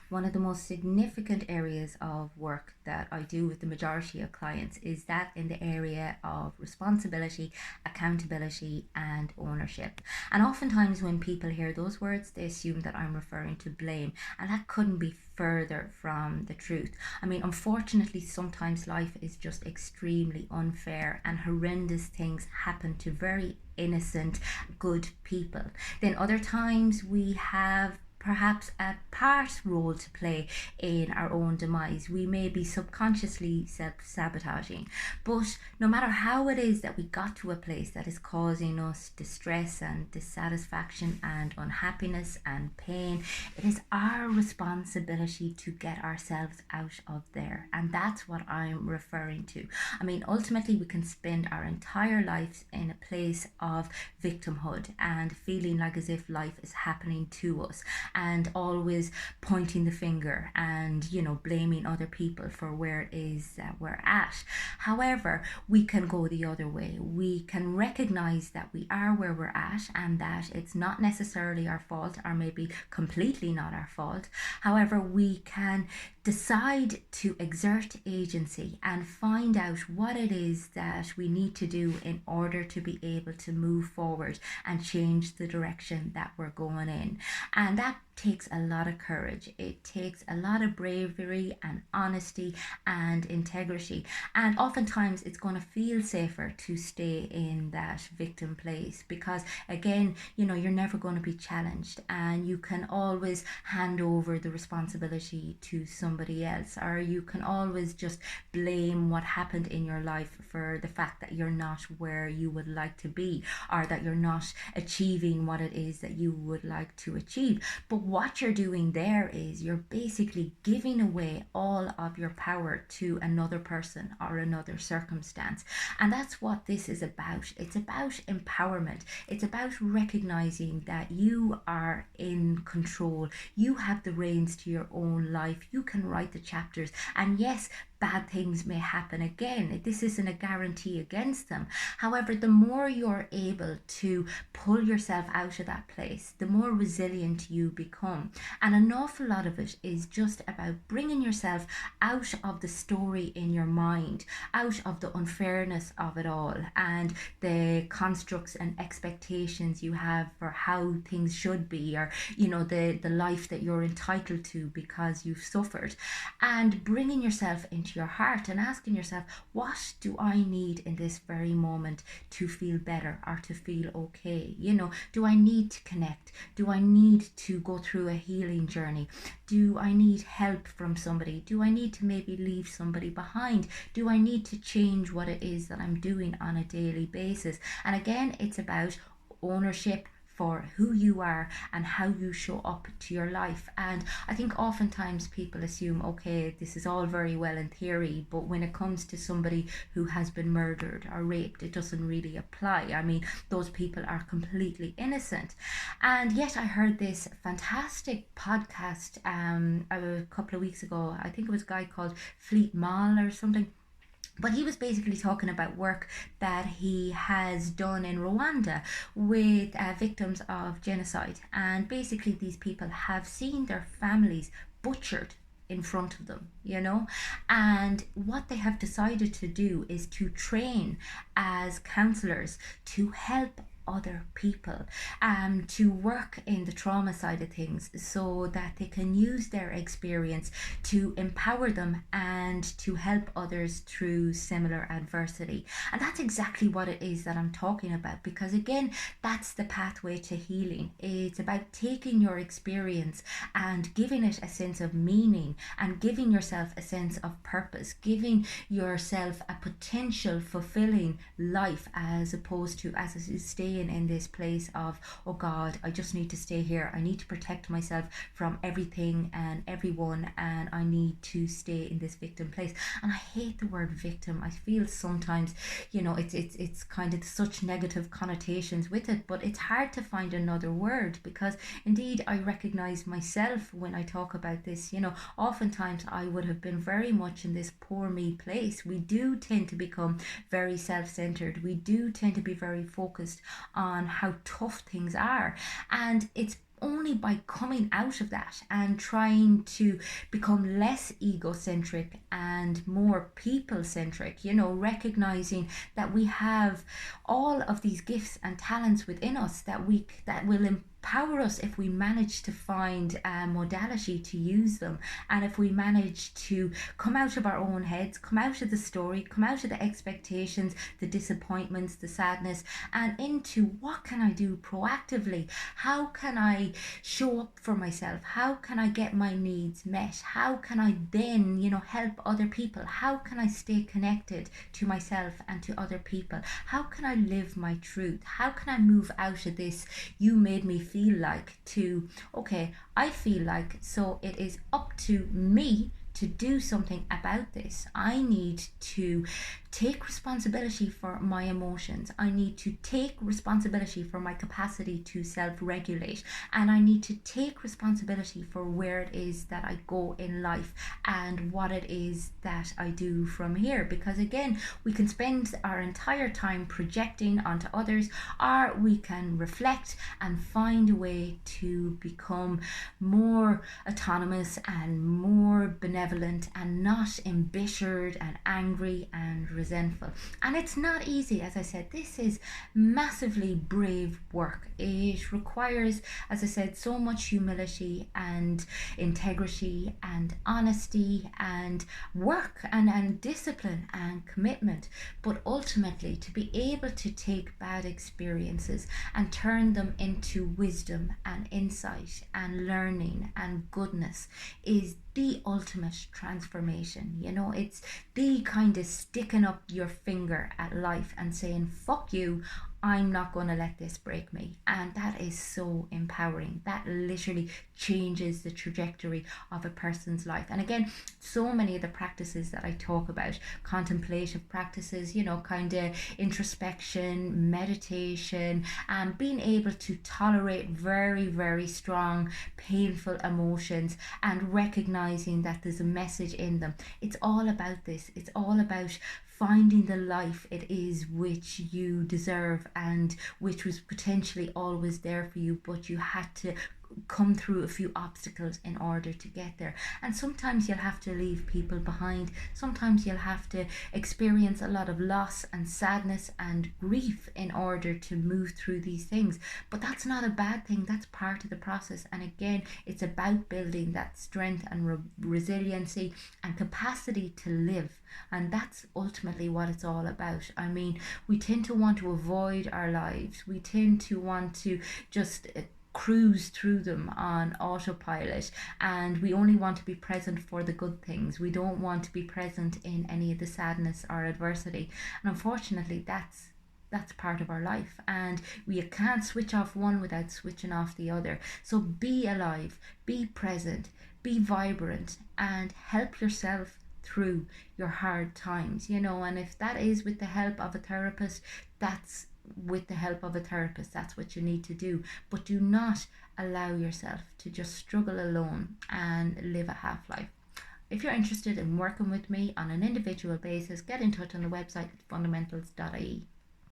one of the most significant areas of work that I do with the majority of clients is that in the area of responsibility, accountability, and ownership. And oftentimes, when people hear those words, they assume that I'm referring to blame, and that couldn't be further from the truth. I mean, unfortunately, sometimes life is just extremely unfair and horrendous things happen to very innocent, good people. Then other times we have perhaps a part role to play in our own demise. We may be subconsciously self sabotaging, but no matter how it is that we got to a place that is causing us distress and dissatisfaction and unhappiness and pain, it is our responsibility to get ourselves out of there. And that's what I'm referring to. I mean, ultimately, we can spend our entire lives in a place of victimhood and feeling like as if life is happening to us and always pointing the finger and, blaming other people for where it is that we're at. However, we can go the other way. We can recognize that we are where we're at and that it's not necessarily our fault, or maybe completely not our fault. However, we can decide to exert agency and find out what it is that we need to do in order to be able to move forward and change the direction that we're going in. And that takes a lot of courage. It takes a lot of bravery and honesty and integrity. And oftentimes it's going to feel safer to stay in that victim place because, again, you're never going to be challenged and you can always hand over the responsibility to somebody else, or you can always just blame what happened in your life for the fact that you're not where you would like to be, or that you're not achieving what it is that you would like to achieve. But what you're doing there is you're basically giving away all of your power to another person or another circumstance. And that's what this is about. It's about empowerment. It's about recognizing that you are in control. You have the reins to your own life. You can write the chapters. And yes, bad things may happen again. This isn't a guarantee against them. However, the more you're able to pull yourself out of that place, the more resilient you become. And an awful lot of it is just about bringing yourself out of the story in your mind, out of the unfairness of it all, and the constructs and expectations you have for how things should be, or the life that you're entitled to because you've suffered, and bringing yourself into your heart and asking yourself, what do I need in this very moment to feel better or to feel okay? Do I need to connect? Do I need to go through a healing journey? Do I need help from somebody? Do I need to maybe leave somebody behind? Do I need to change what it is that I'm doing on a daily basis? And again, it's about ownership for who you are and how you show up to your life. And I think oftentimes people assume, okay, this is all very well in theory, but when it comes to somebody who has been murdered or raped, it doesn't really apply. I mean, those people are completely innocent. And yet I heard this fantastic podcast a couple of weeks ago. I think it was a guy called Fleet Mall or something, but he was basically talking about work that he has done in Rwanda with victims of genocide. And basically, these people have seen their families butchered in front of them, And what they have decided to do is to train as counselors to help other people to work in the trauma side of things so that they can use their experience to empower them and to help others through similar adversity. And that's exactly what it is that I'm talking about, because again, that's the pathway to healing. It's about taking your experience and giving it a sense of meaning and giving yourself a sense of purpose, giving yourself a potential fulfilling life, as opposed to as a staying in this place of, oh God, I just need to stay here. I need to protect myself from everything and everyone, and I need to stay in this victim place. And I hate the word victim. I feel sometimes, it's kind of such negative connotations with it, but it's hard to find another word, because indeed I recognize myself when I talk about this. Oftentimes I would have been very much in this poor me place. We do tend to become very self-centered. We do tend to be very focused on how tough things are, and it's only by coming out of that and trying to become less egocentric and more people centric, recognizing that we have all of these gifts and talents within us that will empower us if we manage to find a modality to use them, and if we manage to come out of our own heads, come out of the story, come out of the expectations, the disappointments, the sadness, and into what can I do proactively? How can I show up for myself? How can I get my needs met? How can I then, help other people? How can I stay connected to myself and to other people? How can I live my truth? How can I move out of this you made me feel like to, okay, I feel like, so it is up to me to do something about this. I need to take responsibility for my emotions. I need to take responsibility for my capacity to self-regulate, and I need to take responsibility for where it is that I go in life and what it is that I do from here. Because again, we can spend our entire time projecting onto others, or we can reflect and find a way to become more autonomous and more benevolent and not embittered and angry and resentful. And it's not easy, as I said. This is massively brave work. It requires, as I said, so much humility and integrity and honesty and work and discipline and commitment. But ultimately, to be able to take bad experiences and turn them into wisdom and insight and learning and goodness is the ultimate transformation. It's the kind of sticking up your finger at life and saying, fuck you, I'm not going to let this break me. And that is so empowering. That literally changes the trajectory of a person's life. And again, so many of the practices that I talk about, contemplative practices, kind of introspection, meditation, and being able to tolerate very, very strong, painful emotions and recognizing that there's a message in them. It's all about this. It's all about finding the life it is which you deserve and which was potentially always there for you, but you had to come through a few obstacles in order to get there. And sometimes you'll have to leave people behind. Sometimes you'll have to experience a lot of loss and sadness and grief in order to move through these things. But that's not a bad thing. That's part of the process. And again, it's about building that strength and resiliency and capacity to live. And that's ultimately what it's all about. I mean, we tend to want to avoid our lives. We tend to want to just cruise through them on autopilot, and we only want to be present for the good things. We don't want to be present in any of the sadness or adversity. And unfortunately, that's part of our life, and we can't switch off one without switching off the other. So be alive, be present, be vibrant, and help yourself through your hard times, and if that is with the help of a therapist, that's with the help of a therapist. That's what you need to do. But do not allow yourself to just struggle alone and live a half-life. If you're interested in working with me on an individual basis, get in touch on the website at fundamentals.ie.